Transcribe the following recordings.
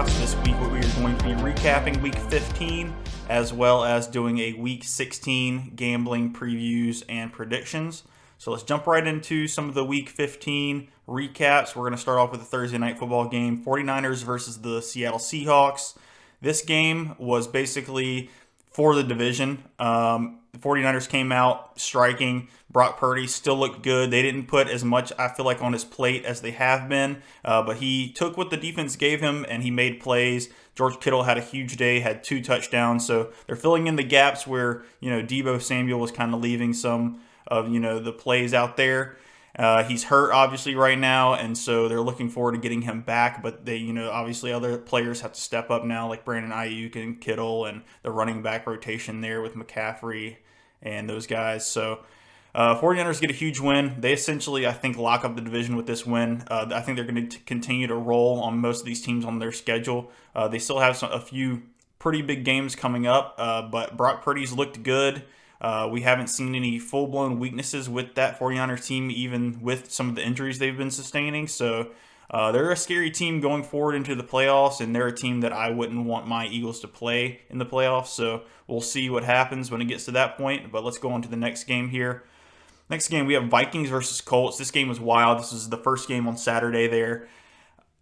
Playoffs. This week we are going to be recapping Week 15 as well as doing a Week 16 gambling previews and predictions. So let's jump right into some of the Week 15 recaps. We're going to start off with a Thursday night football game, 49ers versus the Seattle Seahawks. This game was basically for the division. The 49ers came out striking. Brock Purdy still looked good. They didn't put as much, I feel like, on his plate as they have been. But he took what the defense gave him, and he made plays. George Kittle had a huge day, had 2 touchdowns. So they're filling in the gaps where, Deebo Samuel was kind of leaving some of, the plays out there. He's hurt, obviously, right now, and so they're looking forward to getting him back. But they, obviously other players have to step up now, like Brandon Ayuk and Kittle, and the running back rotation there with McCaffrey and those guys. So 49ers get a huge win. They essentially, I think, lock up the division with this win. I think they're going to continue to roll on most of these teams on their schedule. They still have a few pretty big games coming up, but Brock Purdy's looked good. We haven't seen any full-blown weaknesses with that 49ers team, even with some of the injuries they've been sustaining. So they're a scary team going forward into the playoffs, and they're a team that I wouldn't want my Eagles to play in the playoffs. So we'll see what happens when it gets to that point. But let's go on to the next game here. Next game, we have Vikings versus Colts. This game was wild. This was the first game on Saturday there.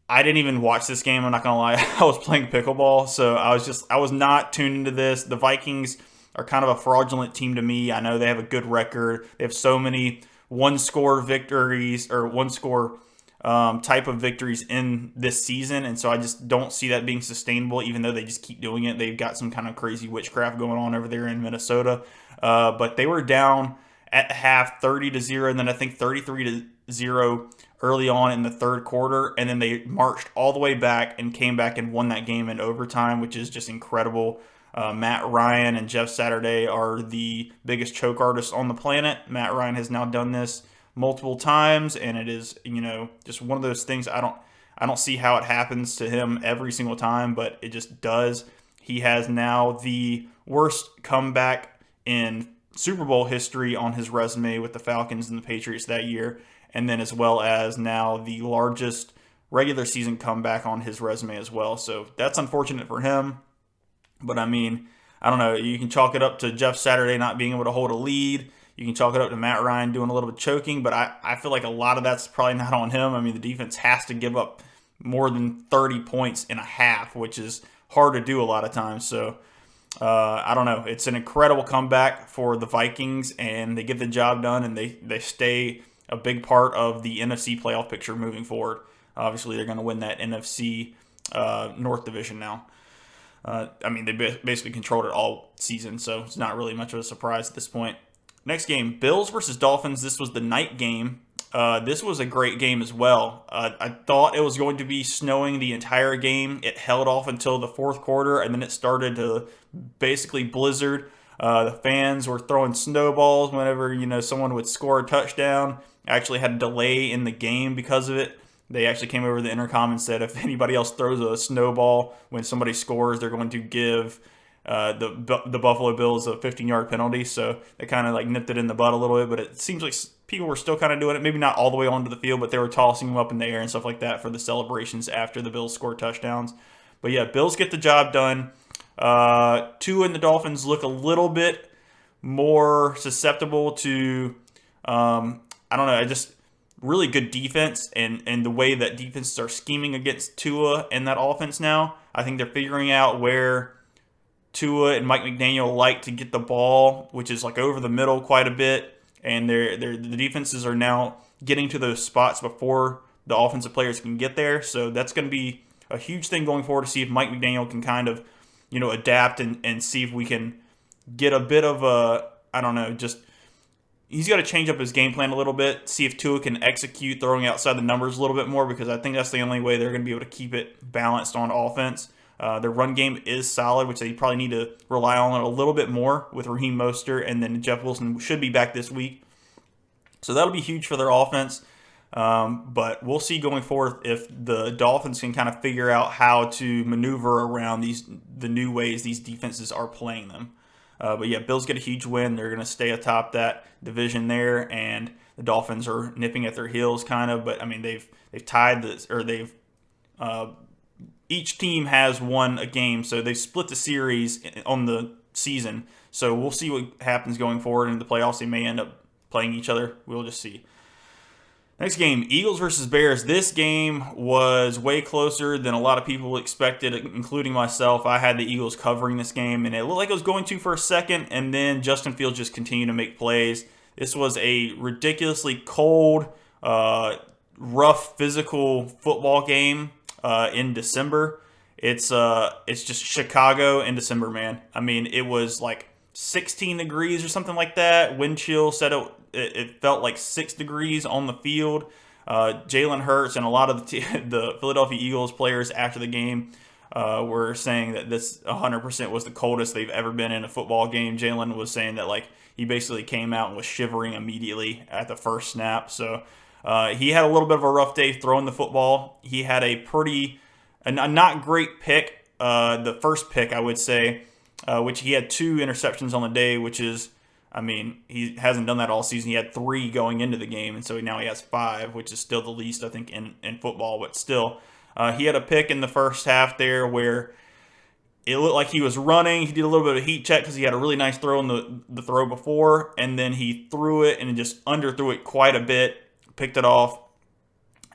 I didn't even watch this game. I'm not going to lie. I was playing pickleball, so I was not tuned into this. The Vikings are kind of a fraudulent team to me. I know they have a good record. They have so many one-score victories or one-score type of victories in this season, and so I just don't see that being sustainable, even though they just keep doing it. They've got some kind of crazy witchcraft going on over there in Minnesota. But they were down at half 30-0, and then I think 33-0 early on in the third quarter, and then they marched all the way back and came back and won that game in overtime, which is just incredible. Matt Ryan and Jeff Saturday are the biggest choke artists on the planet. Matt Ryan has now done this multiple times, and it is, just one of those things. I don't see how it happens to him every single time, but it just does. He has now the worst comeback in Super Bowl history on his resume with the Falcons and the Patriots that year, and then as well as now the largest regular season comeback on his resume as well. So that's unfortunate for him. But I mean, I don't know. You can chalk it up to Jeff Saturday not being able to hold a lead. You can chalk it up to Matt Ryan doing a little bit of choking, but I feel like a lot of that's probably not on him. I mean, the defense has to give up more than 30 points in a half, which is hard to do a lot of times. So I don't know. It's an incredible comeback for the Vikings, and they get the job done, and they stay a big part of the NFC playoff picture moving forward. Obviously, they're going to win that NFC North Division now. They basically controlled it all season, so it's not really much of a surprise at this point. Next game, Bills versus Dolphins. This was the night game. This was a great game as well. I thought it was going to be snowing the entire game. It held off until the fourth quarter, and then it started to basically blizzard. The fans were throwing snowballs whenever someone would score a touchdown. I actually had a delay in the game because of it. They actually came over the intercom and said if anybody else throws a snowball when somebody scores, they're going to give the Buffalo Bills a 15-yard penalty. So they kind of nipped it in the bud a little bit, but it seems like people were still kind of doing it. Maybe not all the way onto the field, but they were tossing them up in the air and stuff like that for the celebrations after the Bills scored touchdowns. But yeah, Bills get the job done. Tua and the Dolphins look a little bit more susceptible to, really good defense and the way that defenses are scheming against Tua and that offense now. I think they're figuring out where Tua and Mike McDaniel like to get the ball, which is over the middle quite a bit. And the defenses are now getting to those spots before the offensive players can get there. So that's going to be a huge thing going forward to see if Mike McDaniel can kind of, adapt and see if we can get a bit of he's got to change up his game plan a little bit, see if Tua can execute throwing outside the numbers a little bit more, because I think that's the only way they're going to be able to keep it balanced on offense. Their run game is solid, which they probably need to rely on a little bit more with Raheem Mostert, and then Jeff Wilson should be back this week. So that'll be huge for their offense. But we'll see going forward if the Dolphins can kind of figure out how to maneuver around the new ways these defenses are playing them. But yeah, Bills get a huge win. They're going to stay atop that division there, and the Dolphins are nipping at their heels kind of. But I mean, they've tied this, or they've each team has won a game, so they split the series on the season. So we'll see what happens going forward in the playoffs. They may end up playing each other. We'll just see. Next game, Eagles versus Bears. This game was way closer than a lot of people expected, including myself. I had the Eagles covering this game, and it looked like it was going to for a second, and then Justin Fields just continued to make plays. This was a ridiculously cold, rough, physical football game in December. It's just Chicago in December, man. I mean, it was like 16 degrees or something like that. Wind chill said it felt like 6 degrees on the field. Jalen Hurts and a lot of the Philadelphia Eagles players after the game were saying that this 100% was the coldest they've ever been in a football game. Jalen was saying that like he basically came out and was shivering immediately at the first snap. So he had a little bit of a rough day throwing the football. He had a not great pick, the first pick I would say, which he had 2 interceptions on the day, which is, I mean, he hasn't done that all season. He had 3 going into the game, and so now he has 5, which is still the least, I think, in football. But still, he had a pick in the first half there where it looked like he was running. He did a little bit of a heat check because he had a really nice throw in the throw before, and then he threw it and just underthrew it quite a bit, picked it off,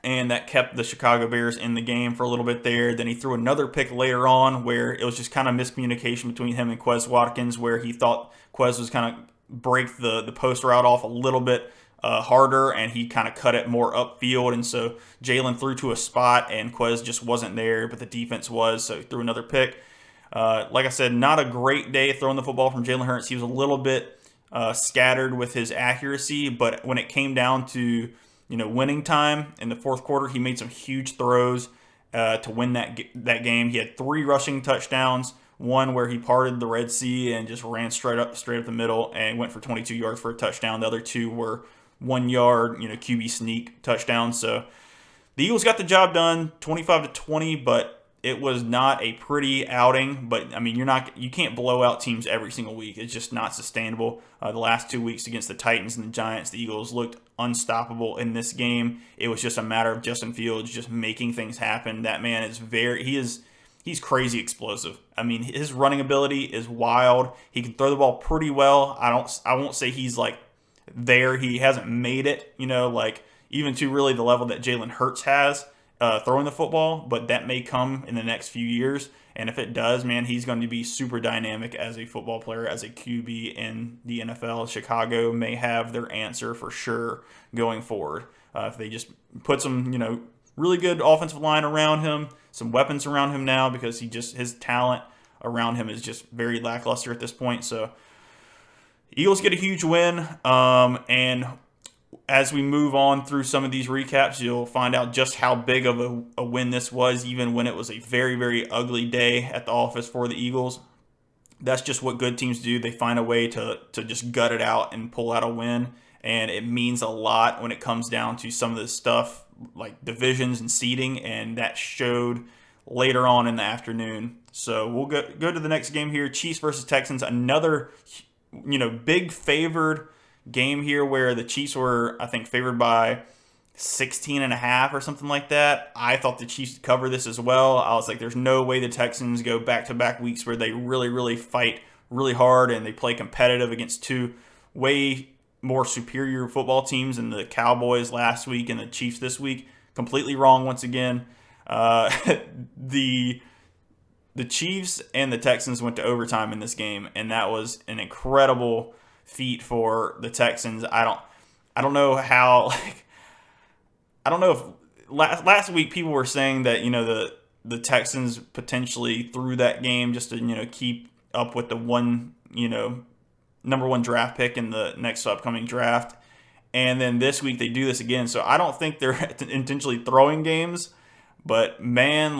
and that kept the Chicago Bears in the game for a little bit there. Then he threw another pick later on where it was just kind of miscommunication between him and Quez Watkins, where he thought Quez was kind of break the post route off a little bit harder, and he kind of cut it more upfield, and so Jalen threw to a spot, and Quez just wasn't there, but the defense was, so he threw another pick. Like I said, not a great day throwing the football from Jalen Hurts. He was a little bit scattered with his accuracy, but when it came down to winning time in the fourth quarter, he made some huge throws to win that game. He had 3 rushing touchdowns. One where he parted the Red Sea and just ran straight up the middle and went for 22 yards for a touchdown. The other 2 were 1 yard, QB sneak touchdowns. So the Eagles got the job done, 25-20, but it was not a pretty outing. But I mean, you can't blow out teams every single week. It's just not sustainable. The last 2 weeks against the Titans and the Giants, the Eagles looked unstoppable in this game. It was just a matter of Justin Fields just making things happen. That man is he's crazy explosive. I mean, his running ability is wild. He can throw the ball pretty well. I won't say he's like there. He hasn't made it, like even to really the level that Jalen Hurts has throwing the football, but that may come in the next few years. And if it does, man, he's going to be super dynamic as a football player, as a QB in the NFL. Chicago may have their answer for sure going forward. If they just put some, really good offensive line around him, some weapons around him now, because his talent around him is just very lackluster at this point. So Eagles get a huge win, and as we move on through some of these recaps, you'll find out just how big of a win this was, even when it was a very, very ugly day at the office for the Eagles. That's just what good teams do. They find a way to just gut it out and pull out a win, and it means a lot when it comes down to some of this stuff like divisions and seeding, and that showed later on in the afternoon. So we'll go to the next game here, Chiefs versus Texans. Another, big favored game here where the Chiefs were, I think, favored by 16.5 or something like that. I thought the Chiefs would cover this as well. I was like, there's no way the Texans go back-to-back weeks where they really, really fight really hard and they play competitive against 2 way more superior football teams than the Cowboys last week and the Chiefs this week. Completely wrong once again. The Chiefs and the Texans went to overtime in this game, and that was an incredible feat for the Texans. I don't know how. I don't know if last week people were saying that the Texans potentially threw that game just to keep up with the number 1 draft pick in the next upcoming draft. And then this week they do this again. So I don't think they're intentionally throwing games, but man,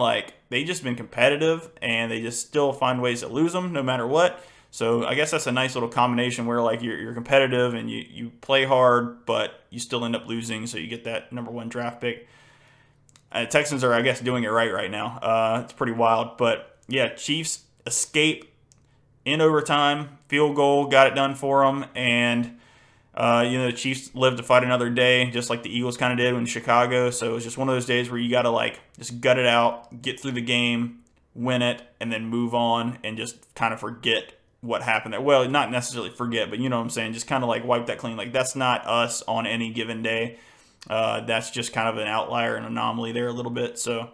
they just been competitive and they just still find ways to lose them no matter what. So I guess that's a nice little combination where you're competitive and you play hard, but you still end up losing. So you get that number 1 draft pick. Texans are, I guess, doing it right now. It's pretty wild, but yeah, Chiefs escape in overtime, field goal, got it done for them, and The Chiefs lived to fight another day, just like the Eagles kind of did in Chicago. So it was just one of those days where you got to just gut it out, get through the game, win it, and then move on and just kind of forget what happened there. Well, not necessarily forget, but you know what I'm saying? Just kind of wipe that clean. That's not us on any given day. That's just kind of an outlier, an anomaly there a little bit. So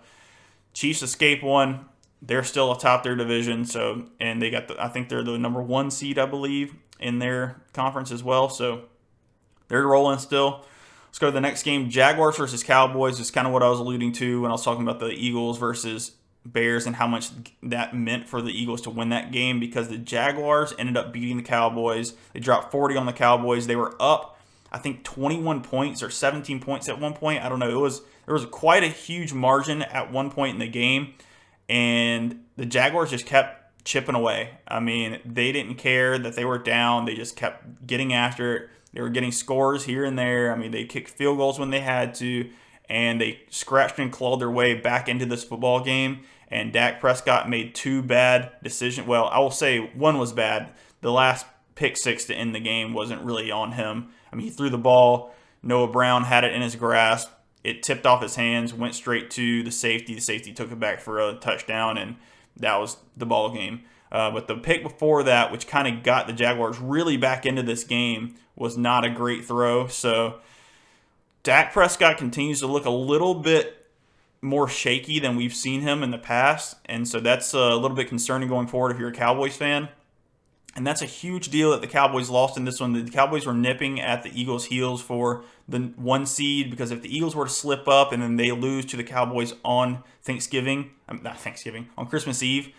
Chiefs escape one. They're still atop their division. So, and they got I think they're the number 1 seed, I believe, in their conference as well. So they're rolling still. Let's go to the next game. Jaguars versus Cowboys is kind of what I was alluding to when I was talking about the Eagles versus Bears and how much that meant for the Eagles to win that game, because the Jaguars ended up beating the Cowboys. They dropped 40 on the Cowboys. They were up, I think, 21 points or 17 points at one point. I don't know. There was quite a huge margin at one point in the game, and the Jaguars just kept chipping away. I mean, they didn't care that they were down. They just kept getting after it. They were getting scores here and there. I mean, they kicked field goals when they had to, and they scratched and clawed their way back into this football game. And Dak Prescott made 2 bad decisions. Well, I will say one was bad. The last pick 6 to end the game wasn't really on him. I mean, he threw the ball. Noah Brown had it in his grasp. It tipped off his hands, went straight to the safety. The safety took it back for a touchdown, and that was the ball game. But the pick before that, which kind of got the Jaguars really back into this game, was not a great throw. So Dak Prescott continues to look a little bit more shaky than we've seen him in the past, and so that's a little bit concerning going forward if you're a Cowboys fan. And that's a huge deal that the Cowboys lost in this one. The Cowboys were nipping at the Eagles' heels for the 1 seed, because if the Eagles were to slip up and then they lose to the Cowboys on on Christmas Eve,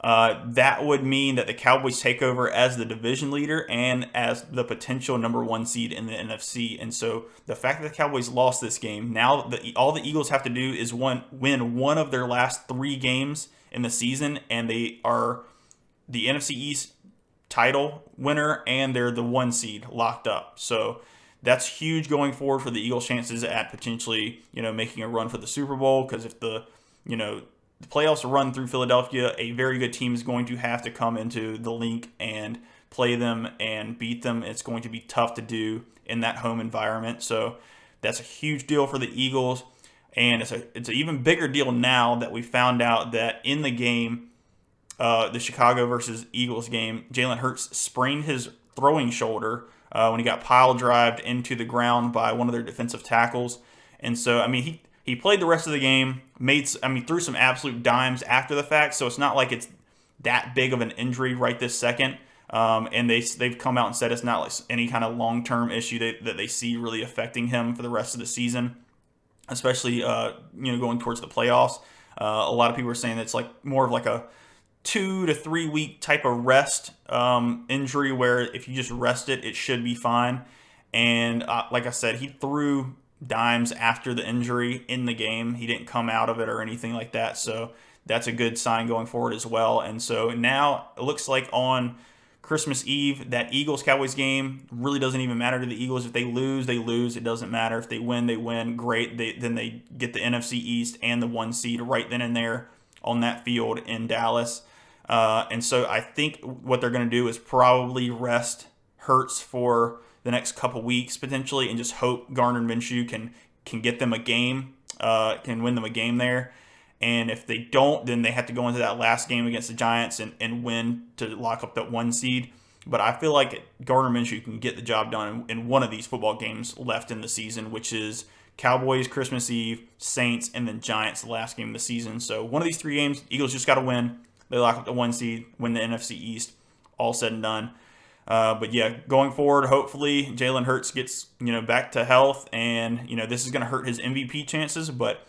that would mean that the Cowboys take over as the division leader and as the potential number 1 seed in the NFC. And so the fact that the Cowboys lost this game, now all the Eagles have to do is win one of their last 3 games in the season, and they are the NFC East title winner, and they're the 1 seed locked up. So that's huge going forward for the Eagles' chances at potentially, making a run for the Super Bowl, because if the playoffs run through Philadelphia, a very good team is going to have to come into the Link and play them and beat them. It's going to be tough to do in that home environment. So that's a huge deal for the Eagles. And it's an even bigger deal now that we found out that in the game, the Chicago versus Eagles game, Jalen Hurts sprained his throwing shoulder when he got pile drived into the ground by one of their defensive tackles. And so, I mean, he played the rest of the game, threw some absolute dimes after the fact, so it's not like it's that big of an injury right this second. And they've come out and said it's not like any kind of long-term issue that they see really affecting him for the rest of the season, especially going towards the playoffs. A lot of people are saying it's more of a 2 to 3 week type of rest injury, where if you just rest it, it should be fine. And like I said, he threw dimes after the injury in the game. He didn't come out of it or anything like that. So that's a good sign going forward as well. And so now it looks like on Christmas Eve, that Eagles-Cowboys game really doesn't even matter to the Eagles. If they lose, they lose. It doesn't matter. If they win, they win. Great. Then they get the NFC East and the 1 seed right then and there on that field in Dallas. And so I think what they're going to do is probably rest Hurts for the next couple weeks potentially, and just hope Gardner Minshew can get them a game, can win them a game there. And if they don't, then they have to go into that last game against the Giants and win to lock up that 1 seed. But I feel like Gardner Minshew can get the job done in one of these football games left in the season, which is Cowboys Christmas Eve, Saints, and then Giants the last game of the season. So one of these 3 games, Eagles just got to win. They lock up the 1 seed, win the NFC East, all said and done. But yeah, going forward, hopefully Jalen Hurts gets back to health, and this is going to hurt his MVP chances. But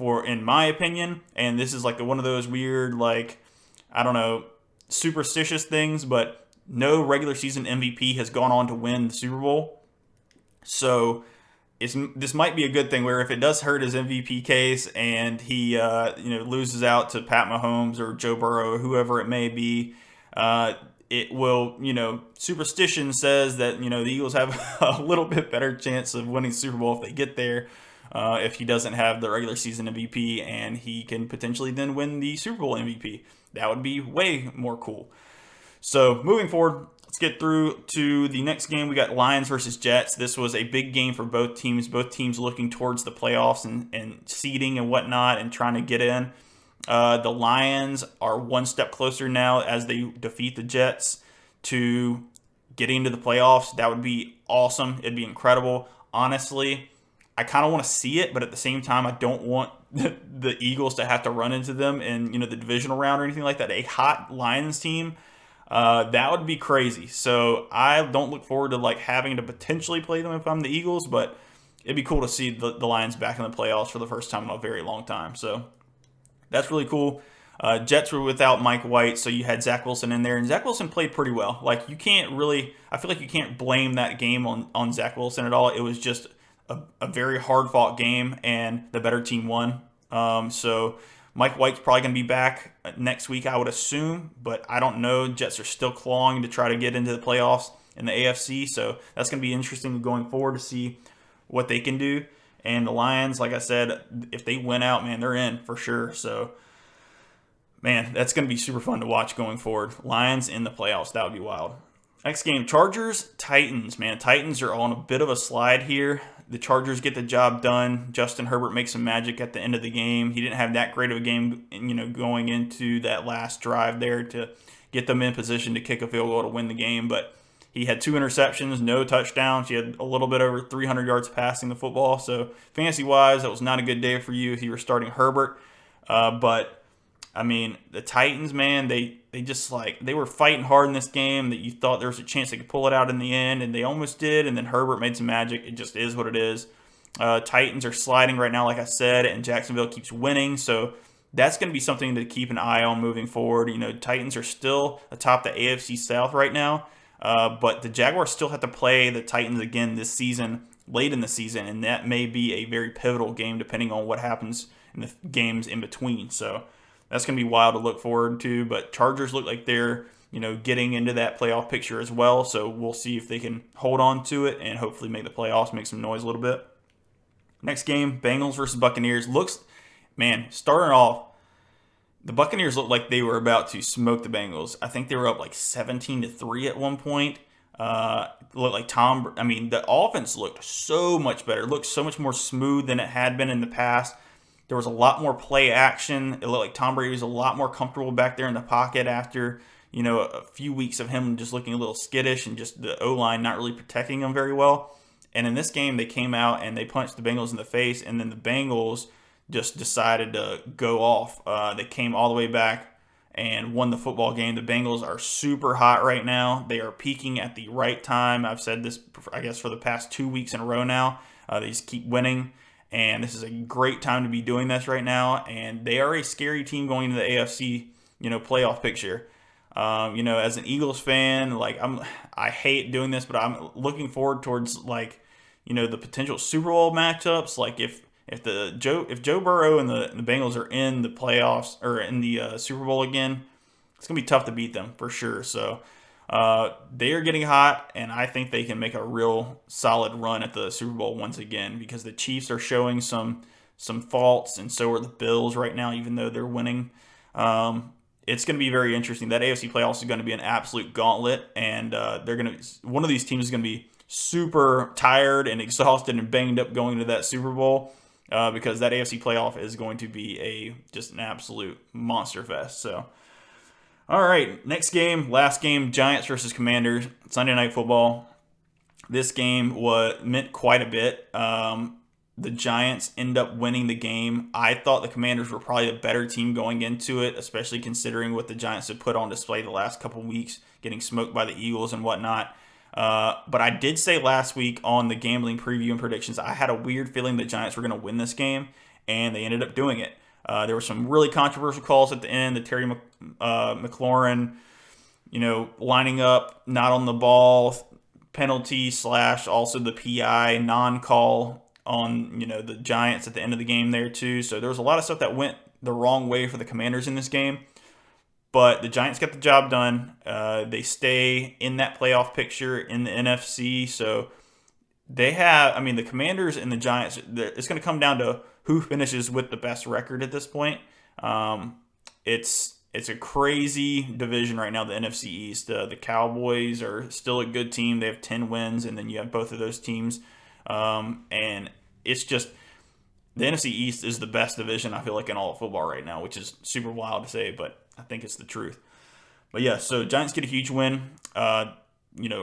in my opinion, and this is one of those weird superstitious things, but no regular season MVP has gone on to win the Super Bowl. So this might be a good thing, where if it does hurt his MVP case and he loses out to Pat Mahomes or Joe Burrow or whoever it may be, it will, superstition says that, the Eagles have a little bit better chance of winning the Super Bowl if they get there, if he doesn't have the regular season MVP, and he can potentially then win the Super Bowl MVP. That would be way more cool. So moving forward, let's get through to the next game. We got Lions versus Jets. This was a big game for both teams. Both teams looking towards the playoffs and seeding and whatnot and trying to get in. The Lions are one step closer now as they defeat the Jets to getting into the playoffs. That would be awesome. It'd be incredible. Honestly, I kind of want to see it, but at the same time, I don't want the Eagles to have to run into them in the divisional round or anything like that. A hot Lions team, that would be crazy. So I don't look forward to having to potentially play them if I'm the Eagles, but it'd be cool to see the Lions back in the playoffs for the first time in a very long time. So that's really cool. Jets were without Mike White, so you had Zach Wilson in there, and Zach Wilson played pretty well. I feel like you can't blame that game on Zach Wilson at all. It was just a very hard-fought game, and the better team won. So Mike White's probably going to be back next week, I would assume, but I don't know. Jets are still clawing to try to get into the playoffs in the AFC, so that's going to be interesting going forward to see what they can do. And the Lions, like I said, if they win out, man, they're in for sure. So, man, that's going to be super fun to watch going forward. Lions in the playoffs, that would be wild. Next game, Chargers-Titans. Man, Titans are on a bit of a slide here. The Chargers get the job done. Justin Herbert makes some magic at the end of the game. He didn't have that great of a game, going into that last drive there to get them in position to kick a field goal to win the game. But he had 2 interceptions, no touchdowns. He had a little bit over 300 yards passing the football. So fantasy-wise, that was not a good day for you if you were starting Herbert. But I mean, the Titans, man, they just they were fighting hard in this game that you thought there was a chance they could pull it out in the end, and they almost did, and then Herbert made some magic. It just is what it is. Titans are sliding right now, like I said, and Jacksonville keeps winning, so that's going to be something to keep an eye on moving forward. Titans are still atop the AFC South right now, but the Jaguars still have to play the Titans again this season, late in the season, and that may be a very pivotal game depending on what happens in the games in between. So that's going to be wild to look forward to, but Chargers look like they're, getting into that playoff picture as well, so we'll see if they can hold on to it and hopefully make the playoffs, make some noise a little bit. Next game, Bengals versus Buccaneers. Starting off, the Buccaneers looked like they were about to smoke the Bengals. I think they were up 17-3 at one point. Looked like the offense looked so much better, looked so much more smooth than it had been in the past. There was a lot more play action. It looked like Tom Brady was a lot more comfortable back there in the pocket after, a few weeks of him just looking a little skittish and just the O-line not really protecting him very well. And in this game, they came out and they punched the Bengals in the face, and then the Bengals just decided to go off. They came all the way back and won the football game. The Bengals are super hot right now. They are peaking at the right time. I've said this, I guess, for the past 2 weeks in a row now. They just keep winning. And this is a great time to be doing this right now. And they are a scary team going into the AFC, playoff picture. As an Eagles fan, I hate doing this, but I'm looking forward towards the potential Super Bowl matchups. If Joe Burrow and the Bengals are in the playoffs or in the Super Bowl again, it's gonna be tough to beat them for sure. So they are getting hot, and I think they can make a real solid run at the Super Bowl once again because the Chiefs are showing some faults, and so are the Bills right now, even though they're winning. It's going to be very interesting. That AFC playoffs is going to be an absolute gauntlet, and one of these teams is going to be super tired and exhausted and banged up going into that Super Bowl because that AFC playoff is going to be just an absolute monster fest. So. All right, next game, last game, Giants versus Commanders, Sunday Night Football. This game meant quite a bit. The Giants end up winning the game. I thought the Commanders were probably a better team going into it, especially considering what the Giants have put on display the last couple weeks, getting smoked by the Eagles and whatnot. But I did say last week on the gambling preview and predictions, I had a weird feeling the Giants were going to win this game, and they ended up doing it. There were some really controversial calls at the end. The Terry McLaurin, lining up, not on the ball, penalty / also the PI non-call on, the Giants at the end of the game there too. So there was a lot of stuff that went the wrong way for the Commanders in this game. But the Giants got the job done. They stay in that playoff picture in the NFC. So they have, the Commanders and the Giants, it's going to come down to who finishes with the best record at this point. It's it's a crazy division right now, the NFC East. The Cowboys are still a good team. They have 10 wins, and then you have both of those teams. And it's just the NFC East is the best division, I feel like, in all of football right now, which is super wild to say, but I think it's the truth. But yeah, so Giants get a huge win.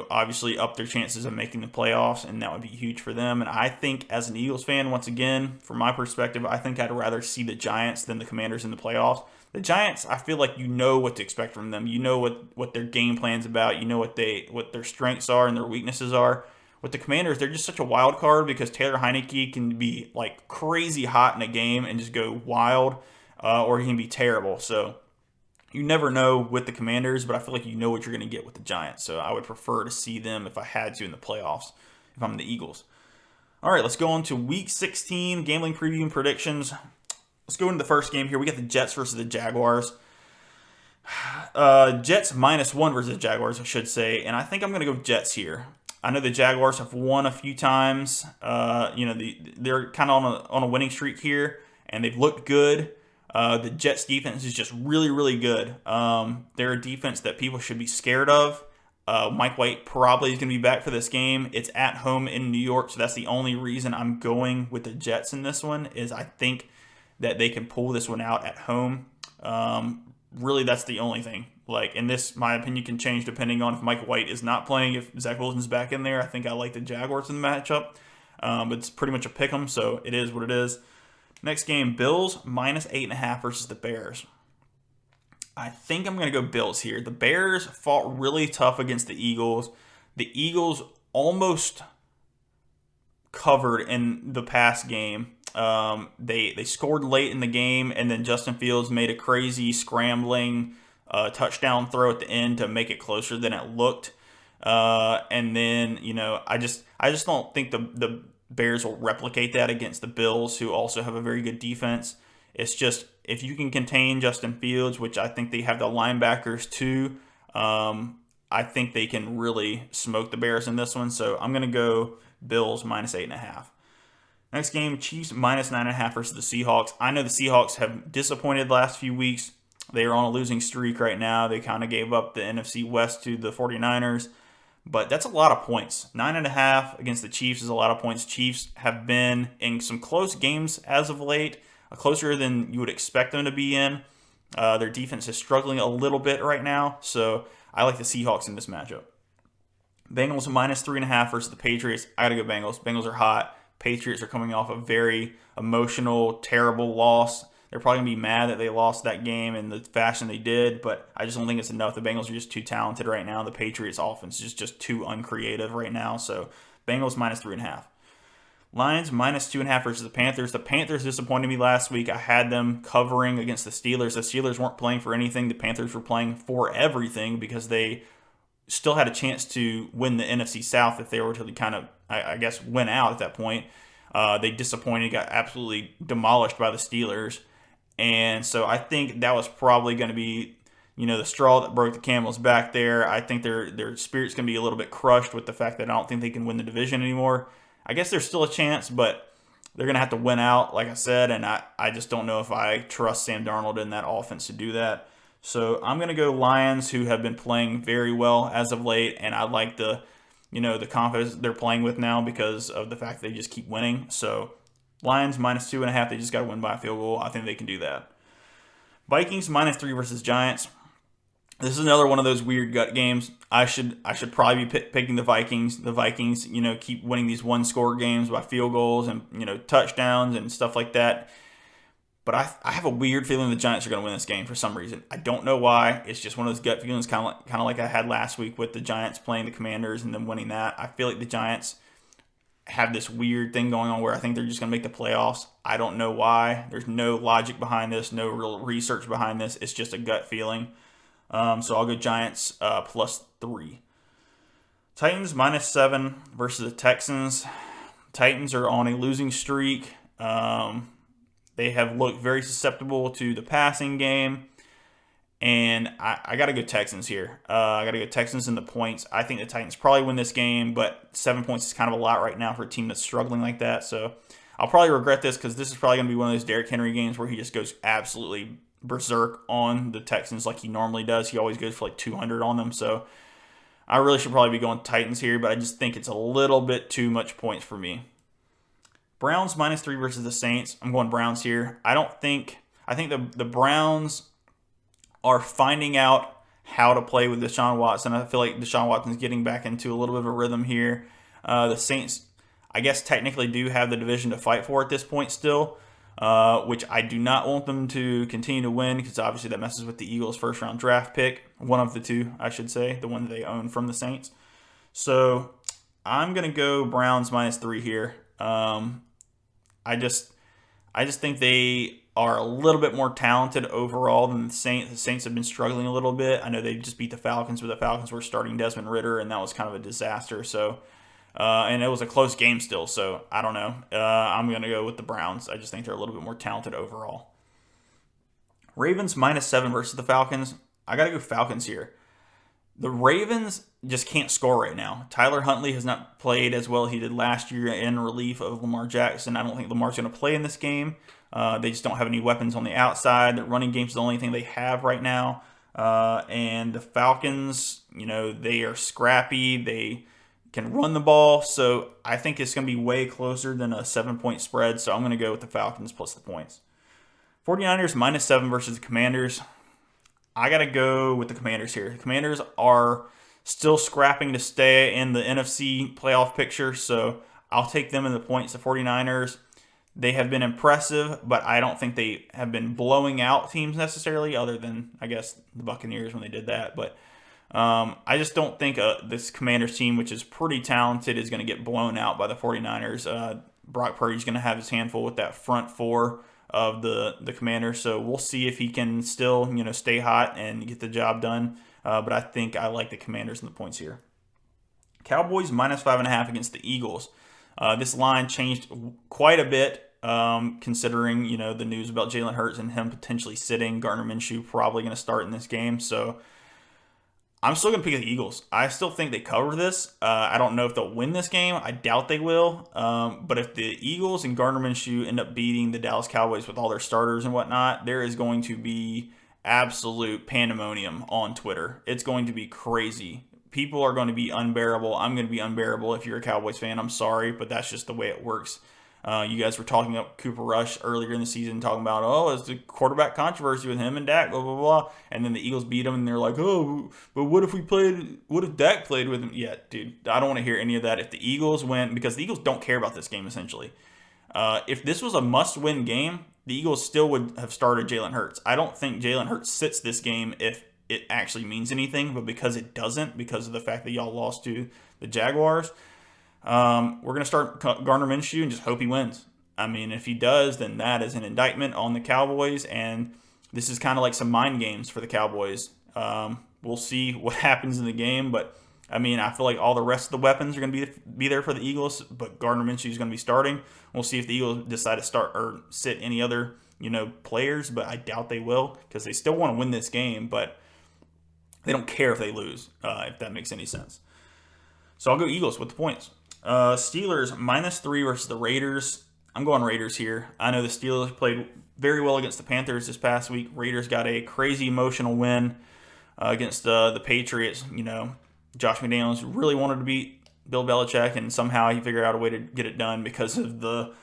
Obviously up their chances of making the playoffs, and that would be huge for them. And I think as an Eagles fan, once again, from my perspective, I think I'd rather see the Giants than the Commanders in the playoffs. The Giants, I feel like you know what to expect from them. You know what their game plan's about. You know what their strengths are and their weaknesses are. With the Commanders, they're just such a wild card because Taylor Heineke can be like crazy hot in a game and just go wild, or he can be terrible. So you never know with the Commanders, but I feel like you know what you're going to get with the Giants. So I would prefer to see them if I had to in the playoffs if I'm the Eagles. All right, let's go on to Week 16, gambling preview and predictions. Let's go into the first game here. We got the Jets versus the Jaguars. Jets -1 versus the Jaguars, I should say. And I think I'm going to go Jets here. I know the Jaguars have won a few times. They're kind of on a winning streak here, and they've looked good. The Jets defense is just really, really good. They're a defense that people should be scared of. Mike White probably is going to be back for this game. It's at home in New York, so that's the only reason I'm going with the Jets in this one, is I think that they can pull this one out at home. Really, that's the only thing. And this, my opinion, can change depending on if Mike White is not playing. If Zach Wilson's back in there, I think I like the Jaguars in the matchup. But it's pretty much a pick 'em, so it is what it is. Next game, Bills -8.5 versus the Bears. I think I'm going to go Bills here. The Bears fought really tough against the Eagles. The Eagles almost covered in the past game. They scored late in the game, and then Justin Fields made a crazy scrambling touchdown throw at the end to make it closer than it looked. And then, I just don't think the Bears will replicate that against the Bills, who also have a very good defense. It's just, if you can contain Justin Fields, which I think they have the linebackers too, I think they can really smoke the Bears in this one. So I'm going to go Bills -8.5. Next game, Chiefs -9.5 versus the Seahawks. I know the Seahawks have disappointed the last few weeks. They are on a losing streak right now. They kind of gave up the NFC West to the 49ers. But that's a lot of points. 9.5 against the Chiefs is a lot of points. Chiefs have been in some close games as of late, closer than you would expect them to be in. Their defense is struggling a little bit right now, so I like the Seahawks in this matchup. Bengals -3.5 versus the Patriots. I got to go Bengals. Bengals are hot. Patriots are coming off a very emotional, terrible loss. They're probably going to be mad that they lost that game in the fashion they did, but I just don't think it's enough. The Bengals are just too talented right now. The Patriots offense is just too uncreative right now. So Bengals -3.5. Lions -2.5 versus the Panthers. The Panthers disappointed me last week. I had them covering against the Steelers. The Steelers weren't playing for anything. The Panthers were playing for everything because they still had a chance to win the NFC South if they were to kind of, I guess, win out at that point. They disappointed, got absolutely demolished by the Steelers. And so I think that was probably going to be, the straw that broke the camel's back there. I think their spirit's going to be a little bit crushed with the fact that I don't think they can win the division anymore. I guess there's still a chance, but they're going to have to win out, like I said, and I just don't know if I trust Sam Darnold in that offense to do that. So I'm going to go Lions, who have been playing very well as of late, and I like the confidence they're playing with now because of the fact that they just keep winning. So Lions -2.5. They just got to win by a field goal. I think they can do that. Vikings -3 versus Giants. This is another one of those weird gut games. I should probably be picking the Vikings. The Vikings, keep winning these one-score games by field goals and touchdowns and stuff like that. But I have a weird feeling the Giants are going to win this game for some reason. I don't know why. It's just one of those gut feelings, kind of like I had last week with the Giants playing the Commanders and then winning that. I feel like the Giants have this weird thing going on where I think they're just going to make the playoffs. I don't know why. There's no logic behind this, no real research behind this. It's just a gut feeling. So I'll go Giants +3. Titans -7 versus the Texans. Titans are on a losing streak. They have looked very susceptible to the passing game. And I got to go Texans here. I got to go Texans in the points. I think the Titans probably win this game, but 7 points is kind of a lot right now for a team that's struggling like that. So I'll probably regret this because this is probably going to be one of those Derrick Henry games where he just goes absolutely berserk on the Texans like he normally does. He always goes for like 200 on them. So I really should probably be going Titans here, but I just think it's a little bit too much points for me. Browns -3 versus the Saints. I'm going Browns here. I think the Browns are finding out how to play with Deshaun Watson. I feel like Deshaun Watson's getting back into a little bit of a rhythm here. The Saints, I guess, technically do have the division to fight for at this point still, which I do not want them to continue to win because obviously that messes with the Eagles' first-round draft pick. One of the two, I should say, the one that they own from the Saints. So I'm going to go Browns -3 here. I just think they are a little bit more talented overall than the Saints. The Saints have been struggling a little bit. I know they just beat the Falcons, but the Falcons were starting Desmond Ridder, and that was kind of a disaster. So, and it was a close game still. So I don't know. I'm going to go with the Browns. I just think they're a little bit more talented overall. Ravens -7 versus the Falcons. I got to go Falcons here. The Ravens just can't score right now. Tyler Huntley has not played as well as he did last year in relief of Lamar Jackson. I don't think Lamar's going to play in this game. They just don't have any weapons on the outside. The running game's the only thing they have right now. And the Falcons, they are scrappy. They can run the ball. So I think it's going to be way closer than a 7-point spread. So I'm going to go with the Falcons plus the points. 49ers -7 versus the Commanders. I got to go with the Commanders here. The Commanders are still scrapping to stay in the NFC playoff picture, so I'll take them in the points. The 49ers, they have been impressive, but I don't think they have been blowing out teams necessarily, other than, I guess, the Buccaneers when they did that. But I just don't think this Commanders team, which is pretty talented, is going to get blown out by the 49ers. Brock Purdy's going to have his handful with that front four of the Commanders, so we'll see if he can still stay hot and get the job done. But I think I like the Commanders in the points here. Cowboys -5.5 against the Eagles. This line changed quite a bit considering the news about Jalen Hurts and him potentially sitting. Gardner Minshew probably going to start in this game, so I'm still going to pick the Eagles. I still think they cover this. I don't know if they'll win this game. I doubt they will. But if the Eagles and Gardner Minshew end up beating the Dallas Cowboys with all their starters and whatnot, there is going to be absolute pandemonium on Twitter. It's going to be crazy. People are going to be unbearable. I'm going to be unbearable if you're a Cowboys fan. I'm sorry, but that's just the way it works. You guys were talking about Cooper Rush earlier in the season, talking about, it's the quarterback controversy with him and Dak, blah, blah, blah. And then the Eagles beat him, and they're like, but what if Dak played with him? Yeah, dude, I don't want to hear any of that. If the Eagles win, because the Eagles don't care about this game, essentially. If this was a must-win game, the Eagles still would have started Jalen Hurts. I don't think Jalen Hurts sits this game if it actually means anything, but because it doesn't, because of the fact that y'all lost to the Jaguars, we're going to start Gardner Minshew and just hope he wins. I mean, if he does, then that is an indictment on the Cowboys, and this is kind of like some mind games for the Cowboys. We'll see what happens in the game, but I mean, I feel like all the rest of the weapons are going to be there for the Eagles, but Gardner Minshew is going to be starting. We'll see if the Eagles decide to start or sit any other players, but I doubt they will because they still want to win this game, but they don't care if they lose, if that makes any sense. So I'll go Eagles with the points. Steelers -3 versus the Raiders. I'm going Raiders here. I know the Steelers played very well against the Panthers this past week. Raiders got a crazy emotional win against the Patriots. Josh McDaniels really wanted to beat Bill Belichick, and somehow he figured out a way to get it done because of the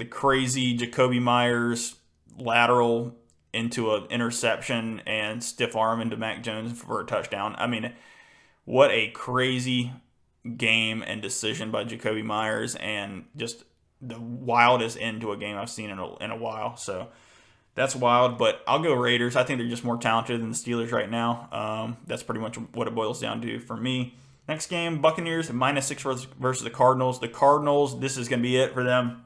crazy Jacoby Myers lateral into an interception and stiff arm into Mac Jones for a touchdown. I mean, what a crazy game and decision by Jacoby Myers, and just the wildest end to a game I've seen in a while. So that's wild, but I'll go Raiders. I think they're just more talented than the Steelers right now. That's pretty much what it boils down to for me. Next game, Buccaneers -6 versus the Cardinals. The Cardinals, this is going to be it for them.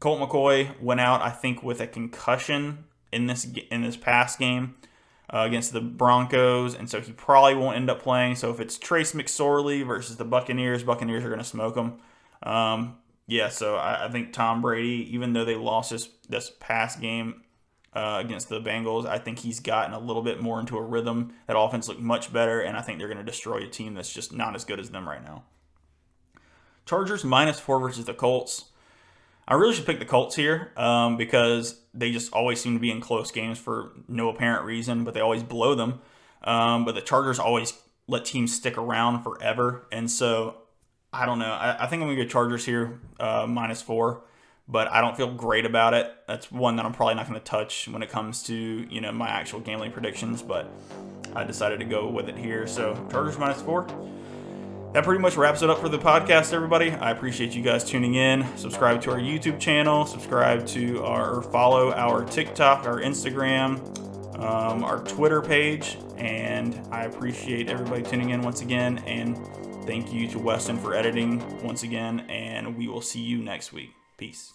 Colt McCoy went out, I think, with a concussion in this past game against the Broncos, and so he probably won't end up playing. So if it's Trace McSorley versus the Buccaneers are going to smoke them. So I think Tom Brady, even though they lost this past game against the Bengals, I think he's gotten a little bit more into a rhythm. That offense looked much better, and I think they're going to destroy a team that's just not as good as them right now. Chargers -4 versus the Colts. I really should pick the Colts here because they just always seem to be in close games for no apparent reason, but they always blow them. But the Chargers always let teams stick around forever. And so, I don't know. I think I'm going to go Chargers here, -4. But I don't feel great about it. That's one that I'm probably not going to touch when it comes to, my actual gambling predictions. But I decided to go with it here. So Chargers -4. That pretty much wraps it up for the podcast, everybody. I appreciate you guys tuning in. Subscribe to our YouTube channel. Subscribe to or follow our TikTok, our Instagram, our Twitter page. And I appreciate everybody tuning in once again. And thank you to Weston for editing once again. And we will see you next week. Peace.